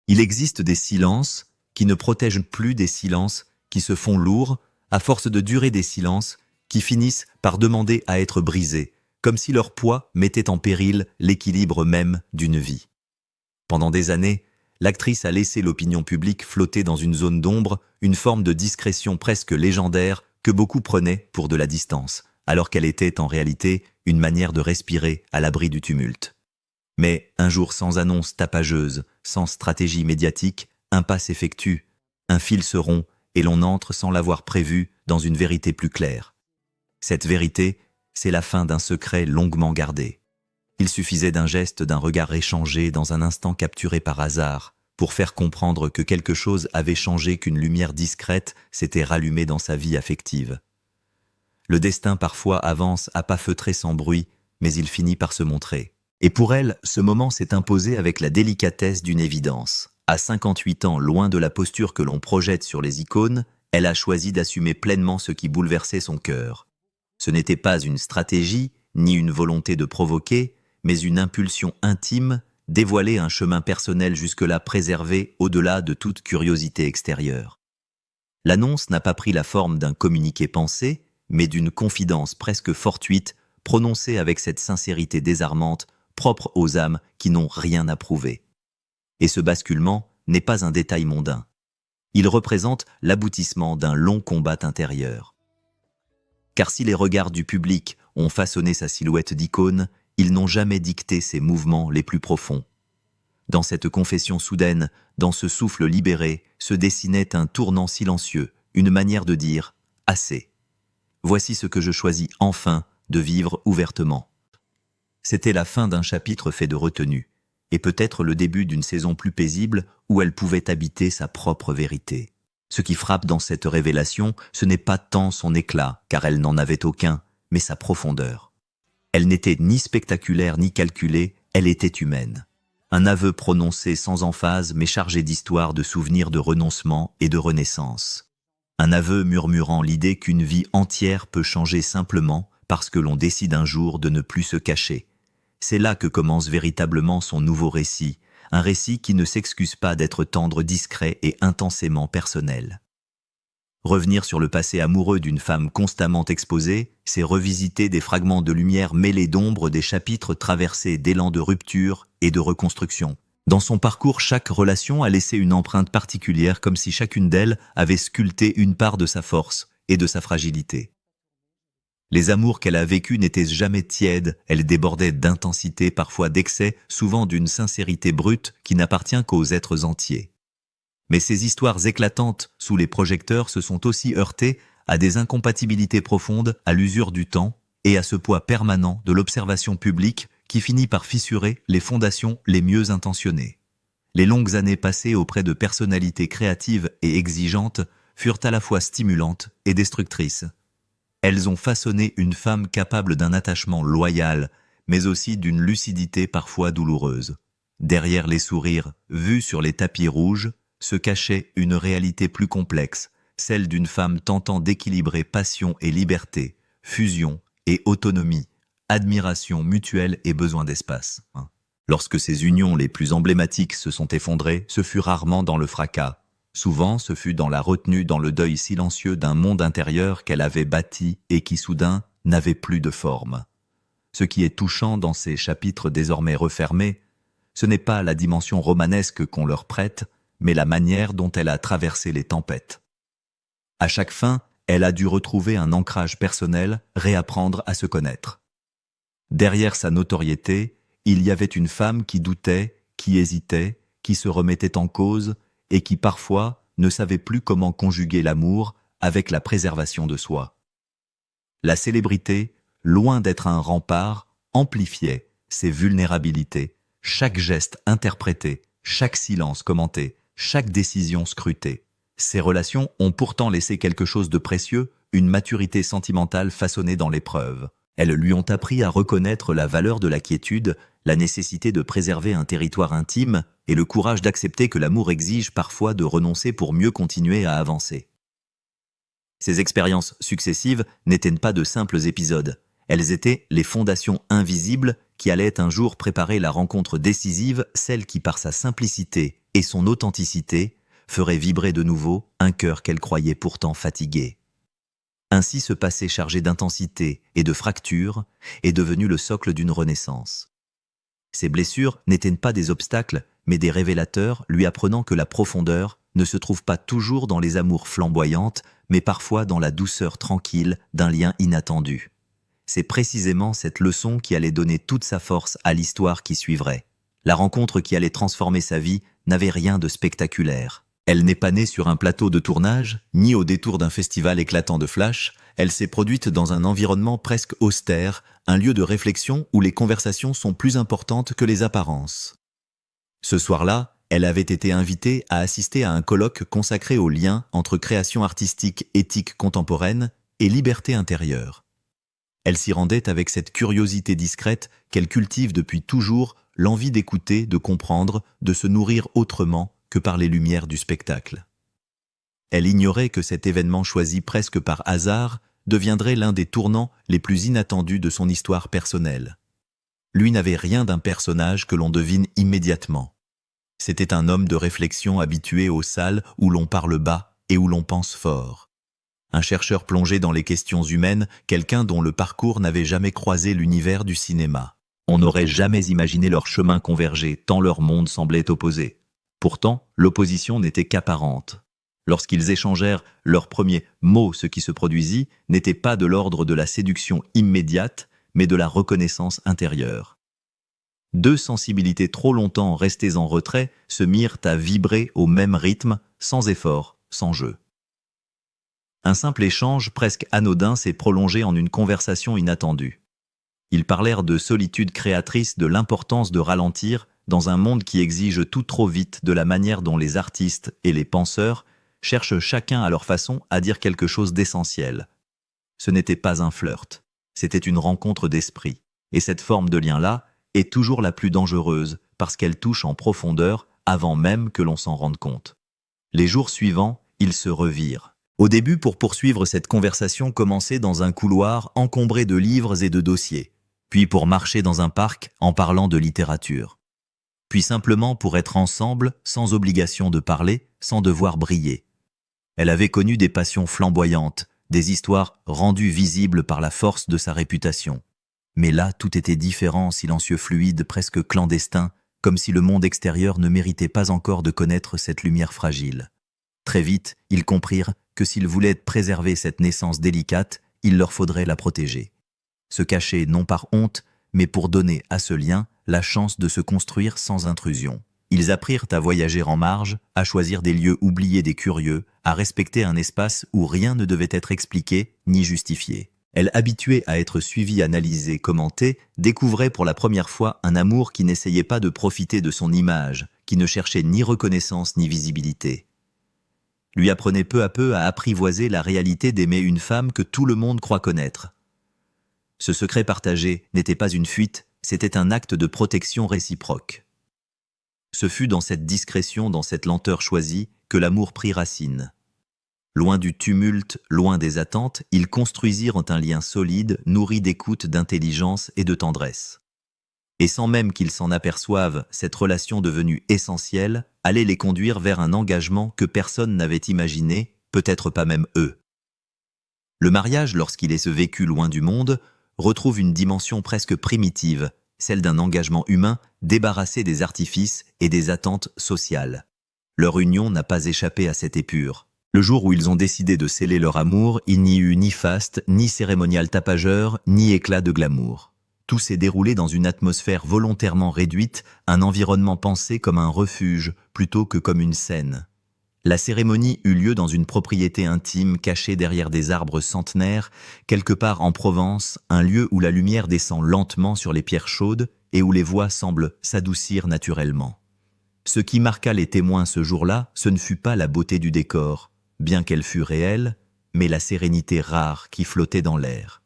Il existe des silences qui ne protègent plus des silences qui se font lourds à force de durer, des silences qui finissent par demander à être brisés, comme si leur poids mettait en péril l'équilibre même d'une vie. Pendant des années, l'actrice a laissé l'opinion publique flotter dans une zone d'ombre, une forme de discrétion presque légendaire que beaucoup prenaient pour de la distance, alors qu'elle était en réalité une manière de respirer à l'abri du tumulte. Mais un jour sans annonce tapageuse, sans stratégie médiatique, un pas s'effectue, un fil se rompt et l'on entre sans l'avoir prévu dans une vérité plus claire. Cette vérité, c'est la fin d'un secret longuement gardé. Il suffisait d'un geste, d'un regard échangé dans un instant capturé par hasard pour faire comprendre que quelque chose avait changé, qu'une lumière discrète s'était rallumée dans sa vie affective. Le destin parfois avance à pas feutrés sans bruit, mais il finit par se montrer. Et pour elle, ce moment s'est imposé avec la délicatesse d'une évidence. À 58 ans, loin de la posture que l'on projette sur les icônes, elle a choisi d'assumer pleinement ce qui bouleversait son cœur. Ce n'était pas une stratégie, ni une volonté de provoquer, mais une impulsion intime, dévoiler un chemin personnel jusque-là préservé au-delà de toute curiosité extérieure. L'annonce n'a pas pris la forme d'un communiqué pensé, mais d'une confidence presque fortuite, prononcée avec cette sincérité désarmante, propre aux âmes qui n'ont rien à prouver. Et ce basculement n'est pas un détail mondain. Il représente l'aboutissement d'un long combat intérieur. Car si les regards du public ont façonné sa silhouette d'icône, ils n'ont jamais dicté ses mouvements les plus profonds. Dans cette confession soudaine, dans ce souffle libéré, se dessinait un tournant silencieux, une manière de dire « assez ». Voici ce que je choisis enfin de vivre ouvertement. C'était la fin d'un chapitre fait de retenue, et peut-être le début d'une saison plus paisible où elle pouvait habiter sa propre vérité. Ce qui frappe dans cette révélation, ce n'est pas tant son éclat, car elle n'en avait aucun, mais sa profondeur. Elle n'était ni spectaculaire ni calculée, elle était humaine. Un aveu prononcé sans emphase, mais chargé d'histoire, de souvenirs, de renoncement et de renaissance. Un aveu murmurant l'idée qu'une vie entière peut changer simplement parce que l'on décide un jour de ne plus se cacher. C'est là que commence véritablement son nouveau récit, un récit qui ne s'excuse pas d'être tendre, discret et intensément personnel. Revenir sur le passé amoureux d'une femme constamment exposée, c'est revisiter des fragments de lumière mêlés d'ombre, des chapitres traversés d'élans de rupture et de reconstruction. Dans son parcours, chaque relation a laissé une empreinte particulière, comme si chacune d'elles avait sculpté une part de sa force et de sa fragilité. Les amours qu'elle a vécus n'étaient jamais tièdes, elles débordaient d'intensité, parfois d'excès, souvent d'une sincérité brute qui n'appartient qu'aux êtres entiers. Mais ces histoires éclatantes sous les projecteurs se sont aussi heurtées à des incompatibilités profondes, à l'usure du temps et à ce poids permanent de l'observation publique qui finit par fissurer les fondations les mieux intentionnées. Les longues années passées auprès de personnalités créatives et exigeantes furent à la fois stimulantes et destructrices. Elles ont façonné une femme capable d'un attachement loyal, mais aussi d'une lucidité parfois douloureuse. Derrière les sourires vus sur les tapis rouges se cachait une réalité plus complexe, celle d'une femme tentant d'équilibrer passion et liberté, fusion et autonomie, admiration mutuelle et besoin d'espace. Lorsque ces unions les plus emblématiques se sont effondrées, ce fut rarement dans le fracas. Souvent, ce fut dans la retenue, dans le deuil silencieux d'un monde intérieur qu'elle avait bâti et qui soudain n'avait plus de forme. Ce qui est touchant dans ces chapitres désormais refermés, ce n'est pas la dimension romanesque qu'on leur prête, mais la manière dont elle a traversé les tempêtes. À chaque fin, elle a dû retrouver un ancrage personnel, réapprendre à se connaître. Derrière sa notoriété, il y avait une femme qui doutait, qui hésitait, qui se remettait en cause et qui parfois ne savait plus comment conjuguer l'amour avec la préservation de soi. La célébrité, loin d'être un rempart, amplifiait ses vulnérabilités, chaque geste interprété, chaque silence commenté, chaque décision scrutée. Ces relations ont pourtant laissé quelque chose de précieux, une maturité sentimentale façonnée dans l'épreuve. Elles lui ont appris à reconnaître la valeur de la quiétude, la nécessité de préserver un territoire intime et le courage d'accepter que l'amour exige parfois de renoncer pour mieux continuer à avancer. Ces expériences successives n'étaient pas de simples épisodes. Elles étaient les fondations invisibles qui allaient un jour préparer la rencontre décisive, celle qui par sa simplicité et son authenticité ferait vibrer de nouveau un cœur qu'elle croyait pourtant fatigué. Ainsi ce passé chargé d'intensité et de fractures est devenu le socle d'une renaissance. Ces blessures n'étaient pas des obstacles, mais des révélateurs lui apprenant que la profondeur ne se trouve pas toujours dans les amours flamboyantes, mais parfois dans la douceur tranquille d'un lien inattendu. C'est précisément cette leçon qui allait donner toute sa force à l'histoire qui suivrait. La rencontre qui allait transformer sa vie n'avait rien de spectaculaire. Elle n'est pas née sur un plateau de tournage, ni au détour d'un festival éclatant de flash, elle s'est produite dans un environnement presque austère, un lieu de réflexion où les conversations sont plus importantes que les apparences. Ce soir-là, elle avait été invitée à assister à un colloque consacré au lien entre création artistique éthique contemporaine et liberté intérieure. Elle s'y rendait avec cette curiosité discrète qu'elle cultive depuis toujours, l'envie d'écouter, de comprendre, de se nourrir autrement que par les lumières du spectacle. Elle ignorait que cet événement choisi presque par hasard deviendrait l'un des tournants les plus inattendus de son histoire personnelle. Lui n'avait rien d'un personnage que l'on devine immédiatement. C'était un homme de réflexion habitué aux salles où l'on parle bas et où l'on pense fort. Un chercheur plongé dans les questions humaines, quelqu'un dont le parcours n'avait jamais croisé l'univers du cinéma. On n'aurait jamais imaginé leur chemin converger, tant leur monde semblait opposé. Pourtant, l'opposition n'était qu'apparente. Lorsqu'ils échangèrent leurs premiers mots, ce qui se produisit n'était pas de l'ordre de la séduction immédiate, mais de la reconnaissance intérieure. Deux sensibilités trop longtemps restées en retrait se mirent à vibrer au même rythme, sans effort, sans jeu. Un simple échange presque anodin s'est prolongé en une conversation inattendue. Ils parlèrent de solitude créatrice, de l'importance de ralentir dans un monde qui exige tout trop vite, de la manière dont les artistes et les penseurs cherchent chacun à leur façon à dire quelque chose d'essentiel. Ce n'était pas un flirt, c'était une rencontre d'esprit. Et cette forme de lien-là est toujours la plus dangereuse parce qu'elle touche en profondeur avant même que l'on s'en rende compte. Les jours suivants, ils se revirent. Au début, pour poursuivre cette conversation commencée dans un couloir encombré de livres et de dossiers, puis pour marcher dans un parc en parlant de littérature, puis simplement pour être ensemble sans obligation de parler, sans devoir briller. Elle avait connu des passions flamboyantes, des histoires rendues visibles par la force de sa réputation. Mais là, tout était différent, silencieux, fluide, presque clandestin, comme si le monde extérieur ne méritait pas encore de connaître cette lumière fragile. Très vite, ils comprirent que s'ils voulaient préserver cette naissance délicate, il leur faudrait la protéger. Se cacher non par honte, mais pour donner à ce lien la chance de se construire sans intrusion. Ils apprirent à voyager en marge, à choisir des lieux oubliés des curieux, à respecter un espace où rien ne devait être expliqué ni justifié. Elle, habituée à être suivie, analysée, commentée, découvrait pour la première fois un amour qui n'essayait pas de profiter de son image, qui ne cherchait ni reconnaissance ni visibilité. Lui apprenait peu à peu à apprivoiser la réalité d'aimer une femme que tout le monde croit connaître. Ce secret partagé n'était pas une fuite, c'était un acte de protection réciproque. Ce fut dans cette discrétion, dans cette lenteur choisie, que l'amour prit racine. Loin du tumulte, loin des attentes, ils construisirent un lien solide, nourri d'écoute, d'intelligence et de tendresse. Et sans même qu'ils s'en aperçoivent, cette relation devenue essentielle allait les conduire vers un engagement que personne n'avait imaginé, peut-être pas même eux. Le mariage, lorsqu'il est vécu loin du monde, retrouve une dimension presque primitive, celle d'un engagement humain débarrassé des artifices et des attentes sociales. Leur union n'a pas échappé à cette épure. Le jour où ils ont décidé de sceller leur amour, il n'y eut ni faste, ni cérémonial tapageur, ni éclat de glamour. Tout s'est déroulé dans une atmosphère volontairement réduite, un environnement pensé comme un refuge plutôt que comme une scène. La cérémonie eut lieu dans une propriété intime cachée derrière des arbres centenaires, quelque part en Provence, un lieu où la lumière descend lentement sur les pierres chaudes et où les voix semblent s'adoucir naturellement. Ce qui marqua les témoins ce jour-là, ce ne fut pas la beauté du décor, bien qu'elle fût réelle, mais la sérénité rare qui flottait dans l'air.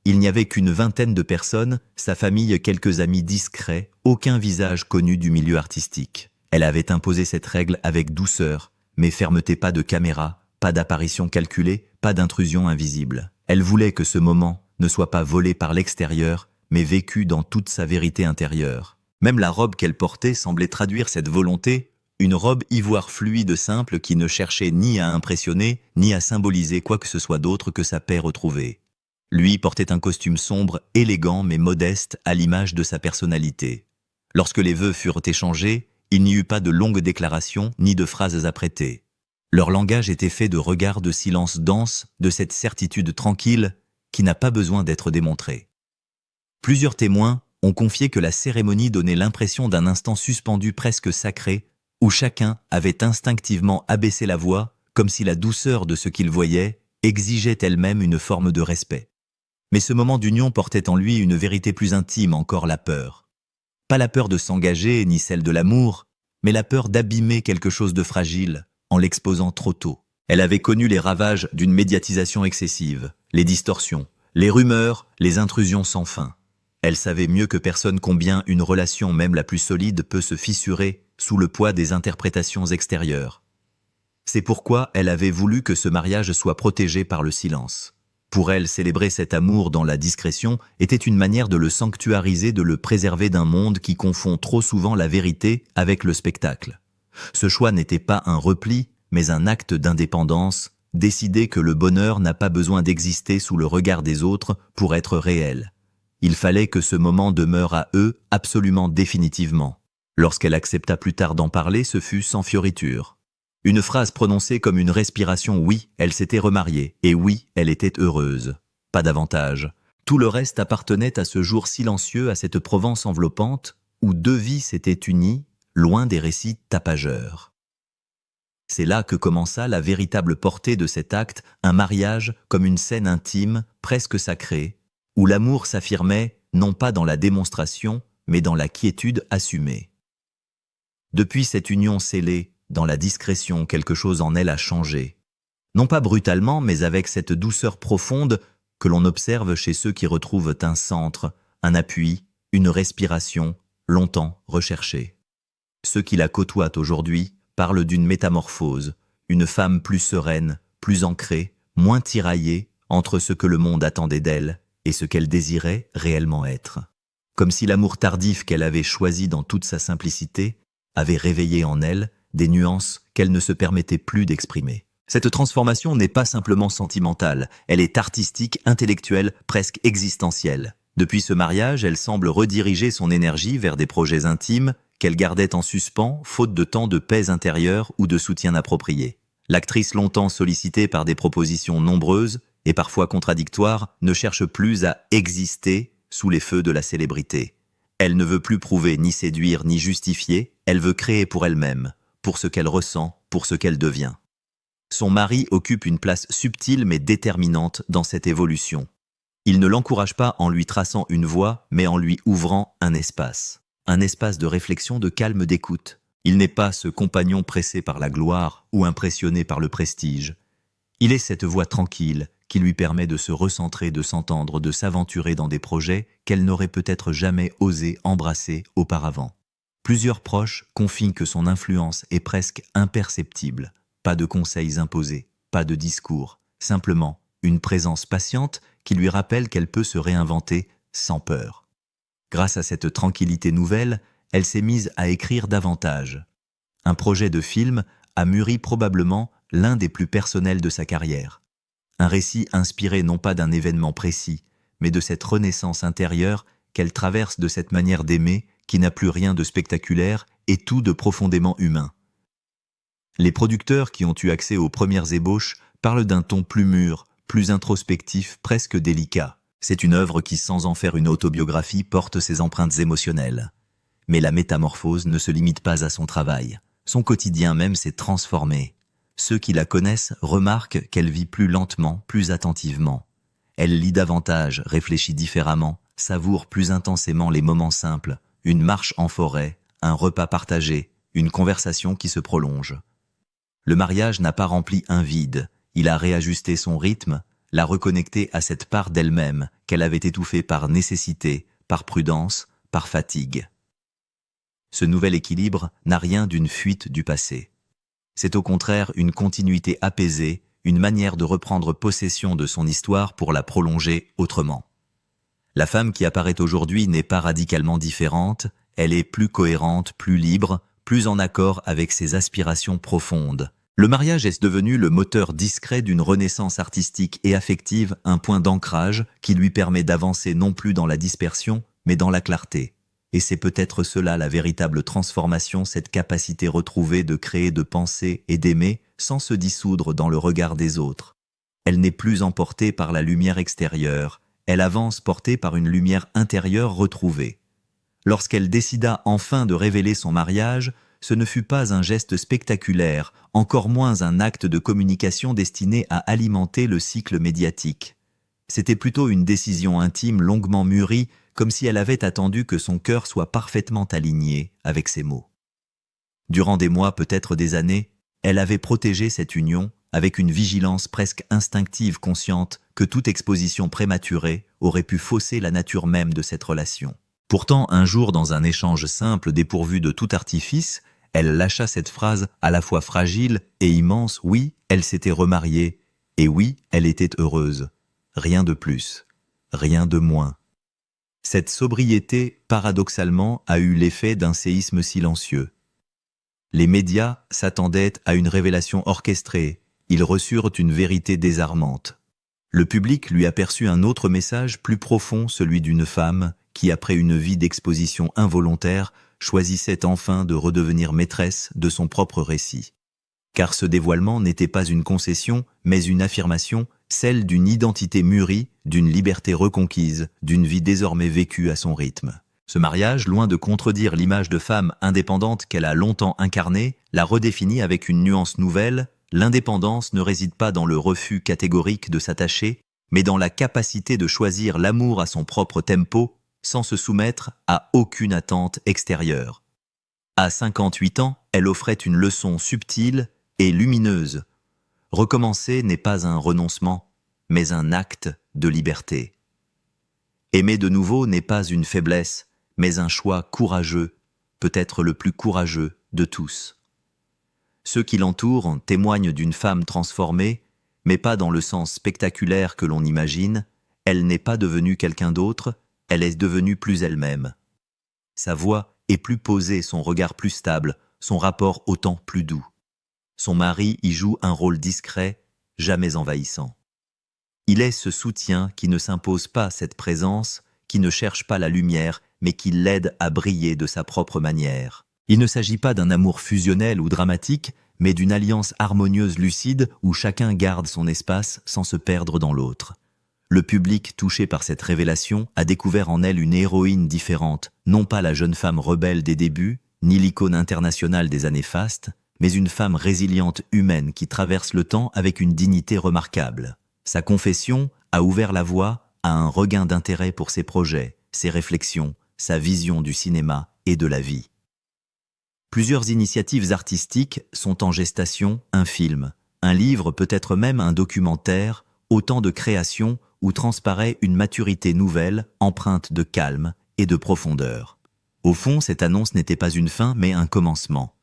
Il n'y avait qu'une vingtaine de personnes, sa famille, quelques amis discrets, aucun visage connu du milieu artistique. Elle avait imposé cette règle avec douceur, mais fermeté, pas de caméra, pas d'apparition calculée, pas d'intrusion invisible. Elle voulait que ce moment ne soit pas volé par l'extérieur, mais vécu dans toute sa vérité intérieure. Même la robe qu'elle portait semblait traduire cette volonté, Une robe ivoire fluide simple qui ne cherchait ni à impressionner, ni à symboliser quoi que ce soit d'autre que sa paix retrouvée. Lui portait un costume sombre, élégant mais modeste à l'image de sa personnalité. Lorsque les vœux furent échangés, il n'y eut pas de longues déclarations ni de phrases apprêtées. Leur langage était fait de regards de silence dense, de cette certitude tranquille qui n'a pas besoin d'être démontrée. Plusieurs témoins ont confié que la cérémonie donnait l'impression d'un instant suspendu presque sacré, où chacun avait instinctivement abaissé la voix, comme si la douceur de ce qu'il voyait exigeait elle-même une forme de respect. Mais ce moment d'union portait en lui une vérité plus intime encore, la peur. Pas la peur de s'engager, ni celle de l'amour, mais la peur d'abîmer quelque chose de fragile, en l'exposant trop tôt. Elle avait connu les ravages d'une médiatisation excessive, les distorsions, les rumeurs, les intrusions sans fin. Elle savait mieux que personne combien une relation, même la plus solide, peut se fissurer sous le poids des interprétations extérieures. C'est pourquoi elle avait voulu que ce mariage soit protégé par le silence. Pour elle, célébrer cet amour dans la discrétion était une manière de le sanctuariser, de le préserver d'un monde qui confond trop souvent la vérité avec le spectacle. Ce choix n'était pas un repli, mais un acte d'indépendance, décider que le bonheur n'a pas besoin d'exister sous le regard des autres pour être réel. Il fallait que ce moment demeure à eux absolument définitivement. Lorsqu'elle accepta plus tard d'en parler, ce fut sans fioriture. Une phrase prononcée comme une respiration, oui, elle s'était remariée, et oui, elle était heureuse. Pas davantage. Tout le reste appartenait à ce jour silencieux, à cette Provence enveloppante, où deux vies s'étaient unies, loin des récits tapageurs. C'est là que commença la véritable portée de cet acte, un mariage comme une scène intime, presque sacrée, où l'amour s'affirmait non pas dans la démonstration, mais dans la quiétude assumée. Depuis cette union scellée, dans la discrétion, quelque chose en elle a changé. Non pas brutalement, mais avec cette douceur profonde que l'on observe chez ceux qui retrouvent un centre, un appui, une respiration, longtemps recherchée. Ceux qui la côtoient aujourd'hui parlent d'une métamorphose, une femme plus sereine, plus ancrée, moins tiraillée entre ce que le monde attendait d'elle et ce qu'elle désirait réellement être. Comme si l'amour tardif qu'elle avait choisi dans toute sa simplicité avait réveillé en elle des nuances qu'elle ne se permettait plus d'exprimer. Cette transformation n'est pas simplement sentimentale, elle est artistique, intellectuelle, presque existentielle. Depuis ce mariage, elle semble rediriger son énergie vers des projets intimes qu'elle gardait en suspens, faute de temps de paix intérieure ou de soutien approprié. L'actrice, longtemps sollicitée par des propositions nombreuses et parfois contradictoires, ne cherche plus à exister sous les feux de la célébrité. Elle ne veut plus prouver, ni séduire, ni justifier, elle veut créer pour elle-même, pour ce qu'elle ressent, pour ce qu'elle devient. Son mari occupe une place subtile mais déterminante dans cette évolution. Il ne l'encourage pas en lui traçant une voie, mais en lui ouvrant un espace de réflexion, de calme, d'écoute. Il n'est pas ce compagnon pressé par la gloire ou impressionné par le prestige. Il est cette voix tranquille qui lui permet de se recentrer, de s'entendre, de s'aventurer dans des projets qu'elle n'aurait peut-être jamais osé embrasser auparavant. Plusieurs proches confient que son influence est presque imperceptible. Pas de conseils imposés, pas de discours, simplement une présence patiente qui lui rappelle qu'elle peut se réinventer sans peur. Grâce à cette tranquillité nouvelle, elle s'est mise à écrire davantage. Un projet de film a mûri probablement l'un des plus personnels de sa carrière. Un récit inspiré non pas d'un événement précis, mais de cette renaissance intérieure qu'elle traverse, de cette manière d'aimer qui n'a plus rien de spectaculaire et tout de profondément humain. Les producteurs qui ont eu accès aux premières ébauches parlent d'un ton plus mûr, plus introspectif, presque délicat. C'est une œuvre qui, sans en faire une autobiographie, porte ses empreintes émotionnelles. Mais la métamorphose ne se limite pas à son travail. Son quotidien même s'est transformé. Ceux qui la connaissent remarquent qu'elle vit plus lentement, plus attentivement. Elle lit davantage, réfléchit différemment, savoure plus intensément les moments simples, une marche en forêt, un repas partagé, une conversation qui se prolonge. Le mariage n'a pas rempli un vide, il a réajusté son rythme, l'a reconnecté à cette part d'elle-même qu'elle avait étouffée par nécessité, par prudence, par fatigue. Ce nouvel équilibre n'a rien d'une fuite du passé. C'est au contraire une continuité apaisée, une manière de reprendre possession de son histoire pour la prolonger autrement. La femme qui apparaît aujourd'hui n'est pas radicalement différente, elle est plus cohérente, plus libre, plus en accord avec ses aspirations profondes. Le mariage est devenu le moteur discret d'une renaissance artistique et affective, un point d'ancrage qui lui permet d'avancer non plus dans la dispersion, mais dans la clarté. Et c'est peut-être cela la véritable transformation, cette capacité retrouvée de créer, de penser et d'aimer sans se dissoudre dans le regard des autres. Elle n'est plus emportée par la lumière extérieure, elle avance portée par une lumière intérieure retrouvée. Lorsqu'elle décida enfin de révéler son mariage, ce ne fut pas un geste spectaculaire, encore moins un acte de communication destiné à alimenter le cycle médiatique. C'était plutôt une décision intime longuement mûrie, comme si elle avait attendu que son cœur soit parfaitement aligné avec ses mots. Durant des mois, peut-être des années, elle avait protégé cette union avec une vigilance presque instinctive, consciente que toute exposition prématurée aurait pu fausser la nature même de cette relation. Pourtant, un jour, dans un échange simple dépourvu de tout artifice, elle lâcha cette phrase à la fois fragile et immense. Oui, elle s'était remariée, et oui, elle était heureuse. Rien de plus, rien de moins. Cette sobriété, paradoxalement, a eu l'effet d'un séisme silencieux. Les médias s'attendaient à une révélation orchestrée, ils reçurent une vérité désarmante. Le public lui aperçut un autre message plus profond, celui d'une femme qui, après une vie d'exposition involontaire, choisissait enfin de redevenir maîtresse de son propre récit. Car ce dévoilement n'était pas une concession, mais une affirmation, celle d'une identité mûrie, d'une liberté reconquise, d'une vie désormais vécue à son rythme. Ce mariage, loin de contredire l'image de femme indépendante qu'elle a longtemps incarnée, la redéfinit avec une nuance nouvelle. L'indépendance ne réside pas dans le refus catégorique de s'attacher, mais dans la capacité de choisir l'amour à son propre tempo, sans se soumettre à aucune attente extérieure. À 58 ans, elle offrait une leçon subtile et lumineuse. Recommencer n'est pas un renoncement, mais un acte de liberté. Aimer de nouveau n'est pas une faiblesse, mais un choix courageux, peut-être le plus courageux de tous. Ceux qui l'entourent témoignent d'une femme transformée, mais pas dans le sens spectaculaire que l'on imagine. Elle n'est pas devenue quelqu'un d'autre, elle est devenue plus elle-même. Sa voix est plus posée, son regard plus stable, son rapport au temps plus doux. Son mari y joue un rôle discret, jamais envahissant. Il est ce soutien qui ne s'impose pas, cette présence, qui ne cherche pas la lumière, mais qui l'aide à briller de sa propre manière. Il ne s'agit pas d'un amour fusionnel ou dramatique, mais d'une alliance harmonieuse lucide où chacun garde son espace sans se perdre dans l'autre. Le public, touché par cette révélation, a découvert en elle une héroïne différente, non pas la jeune femme rebelle des débuts, ni l'icône internationale des années fastes, mais une femme résiliente humaine qui traverse le temps avec une dignité remarquable. Sa confession a ouvert la voie à un regain d'intérêt pour ses projets, ses réflexions, sa vision du cinéma et de la vie. Plusieurs initiatives artistiques sont en gestation, un film, un livre, peut-être même un documentaire, autant de créations où transparaît une maturité nouvelle, empreinte de calme et de profondeur. Au fond, cette annonce n'était pas une fin, mais un commencement.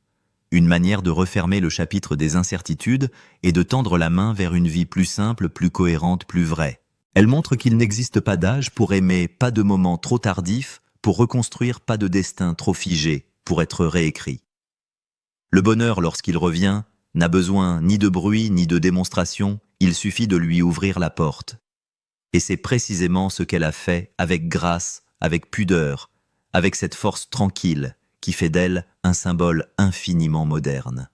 Une manière de refermer le chapitre des incertitudes et de tendre la main vers une vie plus simple, plus cohérente, plus vraie. Elle montre qu'il n'existe pas d'âge pour aimer, pas de moment trop tardif, pour reconstruire, pas de destin trop figé, pour être réécrit. Le bonheur, lorsqu'il revient, n'a besoin ni de bruit ni de démonstration, il suffit de lui ouvrir la porte. Et c'est précisément ce qu'elle a fait, avec grâce, avec pudeur, avec cette force tranquille qui fait d'elle un symbole infiniment moderne.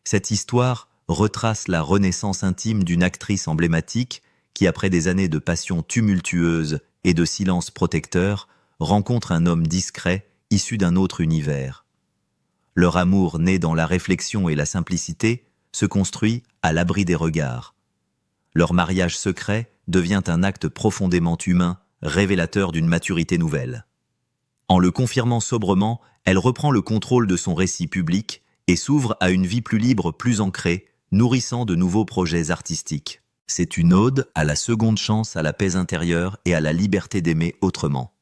Cette histoire retrace la renaissance intime d'une actrice emblématique qui, après des années de passion tumultueuse et de silence protecteur, rencontre un homme discret issu d'un autre univers. Leur amour, né dans la réflexion et la simplicité, se construit à l'abri des regards. Leur mariage secret devient un acte profondément humain, révélateur d'une maturité nouvelle. En le confirmant sobrement, elle reprend le contrôle de son récit public et s'ouvre à une vie plus libre, plus ancrée, nourrissant de nouveaux projets artistiques. C'est une ode à la seconde chance, à la paix intérieure et à la liberté d'aimer autrement.